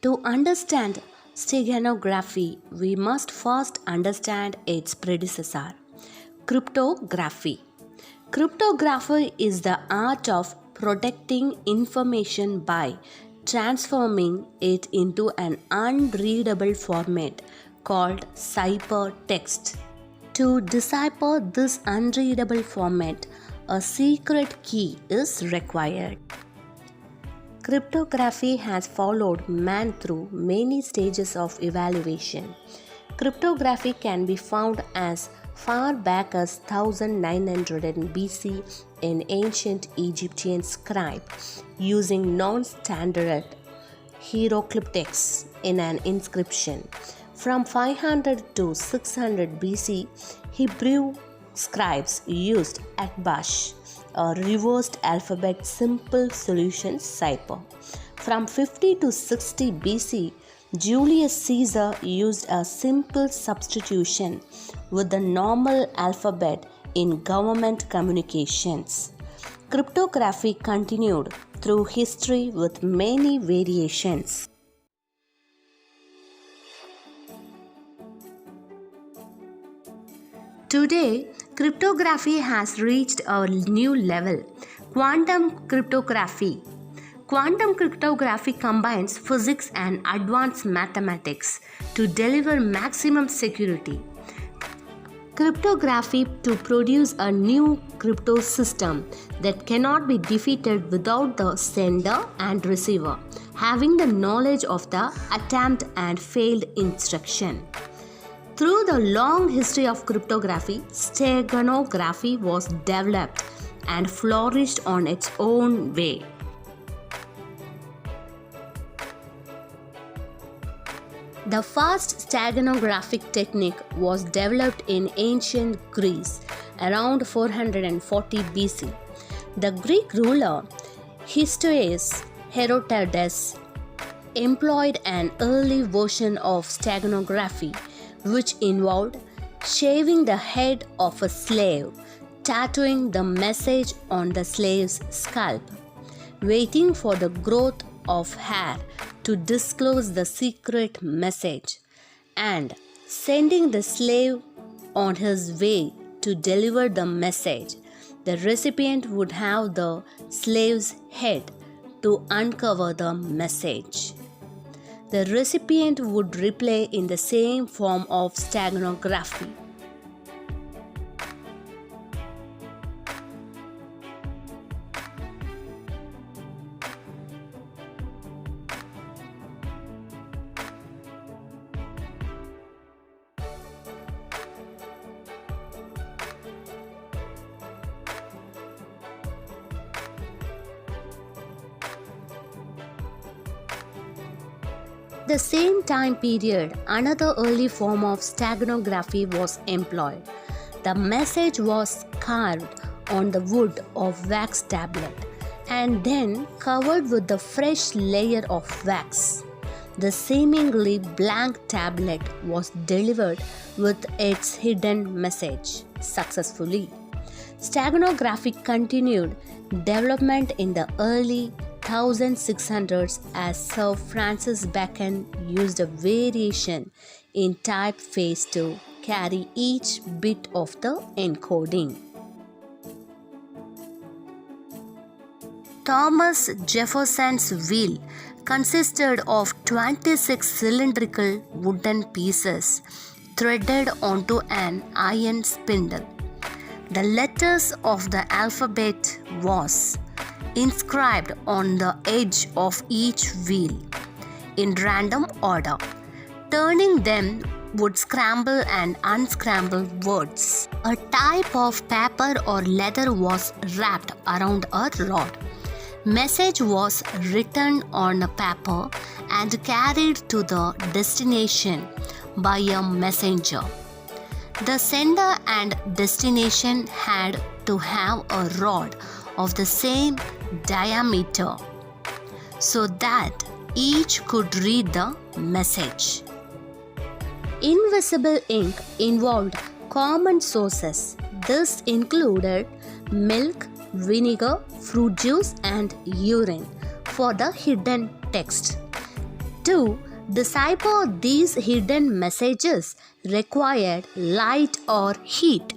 To understand steganography, we must first understand its predecessor, cryptography. Cryptography is the art of protecting information by transforming it into an unreadable format called ciphertext. To decipher this unreadable format, a secret key is required. Cryptography has followed man through many stages of evaluation. Cryptography can be found as far back as 1900 BC in ancient Egyptian scribe using non-standard hieroglyphics in an inscription. From 500 to 600 BC, Hebrew scribes used Akbash, a reversed alphabet simple solution cipher. From 50 to 60 BC, Julius Caesar used a simple substitution with the normal alphabet in government communications. Cryptography continued through history with many variations. Today, cryptography has reached a new level, quantum cryptography. Quantum cryptography combines physics and advanced mathematics to deliver maximum security. Cryptography to produce a new crypto system that cannot be defeated without the sender and receiver having the knowledge of the attempt and failed instruction. Through the long history of cryptography, steganography was developed and flourished on its own way. The first steganographic technique was developed in ancient Greece around 440 BC. The Greek ruler Hysterius Herodotus employed an early version of steganography, which involved shaving the head of a slave, tattooing the message on the slave's scalp, waiting for the growth of hair to disclose the secret message, and sending the slave on his way to deliver the message. The recipient would have the slave's head to uncover the message. The recipient would reply in the same form of steganography. The same time period, another early form of steganography was employed. The message was carved on the wood of wax tablet and then covered with a fresh layer of wax. The seemingly blank tablet was delivered with its hidden message successfully. Steganography continued development in the early 1600s as Sir Francis Bacon used a variation in typeface to carry each bit of the encoding. Thomas Jefferson's wheel consisted of 26 cylindrical wooden pieces threaded onto an iron spindle. The letters of the alphabet was inscribed on the edge of each wheel in random order. Turning them would scramble and unscramble words. A type of paper or leather was wrapped around a rod. Message was written on a paper and carried to the destination by a messenger. The sender and destination had to have a rod of the same diameter so that each could read the message. Invisible ink involved common sources. This included milk, vinegar, fruit juice, and urine for the hidden text. To decipher these hidden messages required light or heat.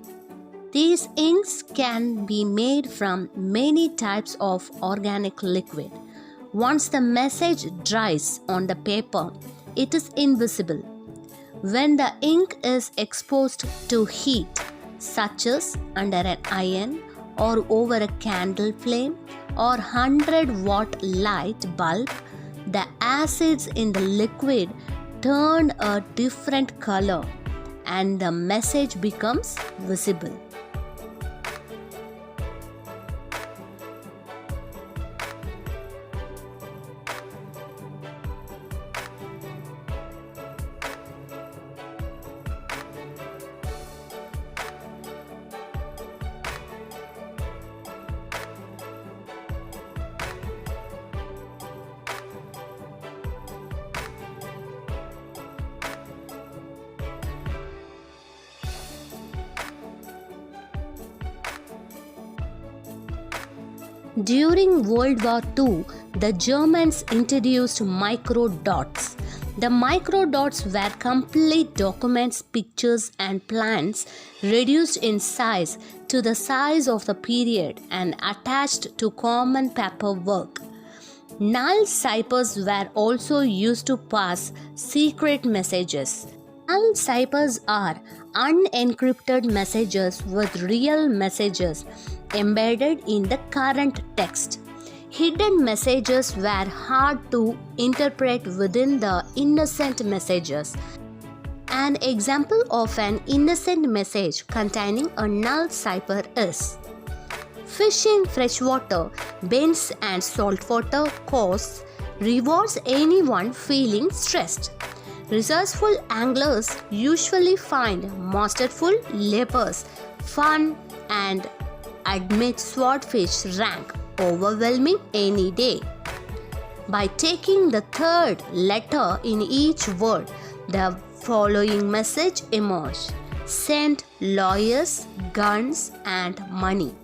These inks can be made from many types of organic liquid. Once the message dries on the paper, it is invisible. When the ink is exposed to heat, such as under an iron or over a candle flame or 100-watt light bulb, the acids in the liquid turn a different color and the message becomes visible. During World War II, the Germans introduced microdots. The microdots were complete documents, pictures, and plans reduced in size to the size of the period and attached to common paperwork. Null ciphers were also used to pass secret messages. Null ciphers are unencrypted messages with real messages embedded in the current text. Hidden messages were hard to interpret within the innocent messages. An example of an innocent message containing a null cipher is: fishing freshwater, bends and saltwater coasts rewards anyone feeling stressed. Resourceful anglers usually find masterful lepers fun and admit swordfish rank overwhelming any day. By taking the third letter in each word, the following message emerged: send lawyers, guns, and money.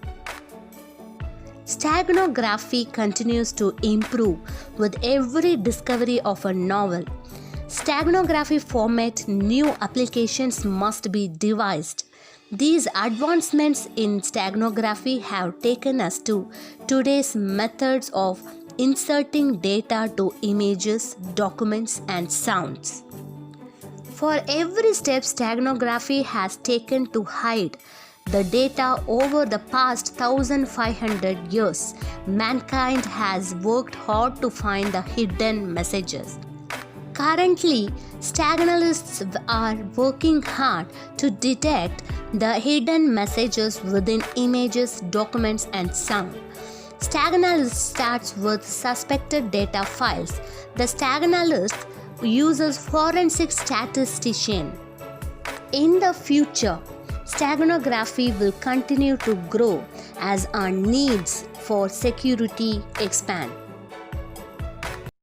Steganography continues to improve with every discovery of a novel. Steganography format new applications must be devised. These advancements in steganography have taken us to today's methods of inserting data to images, documents, and sounds. For every step steganography has taken to hide the data over the past 1500 years, mankind has worked hard to find the hidden messages. Currently, steganalists are working hard to detect the hidden messages within images, documents, and sound. Steganalist starts with suspected data files. The steganalist uses forensic statistician. In the future, steganography will continue to grow as our needs for security expand.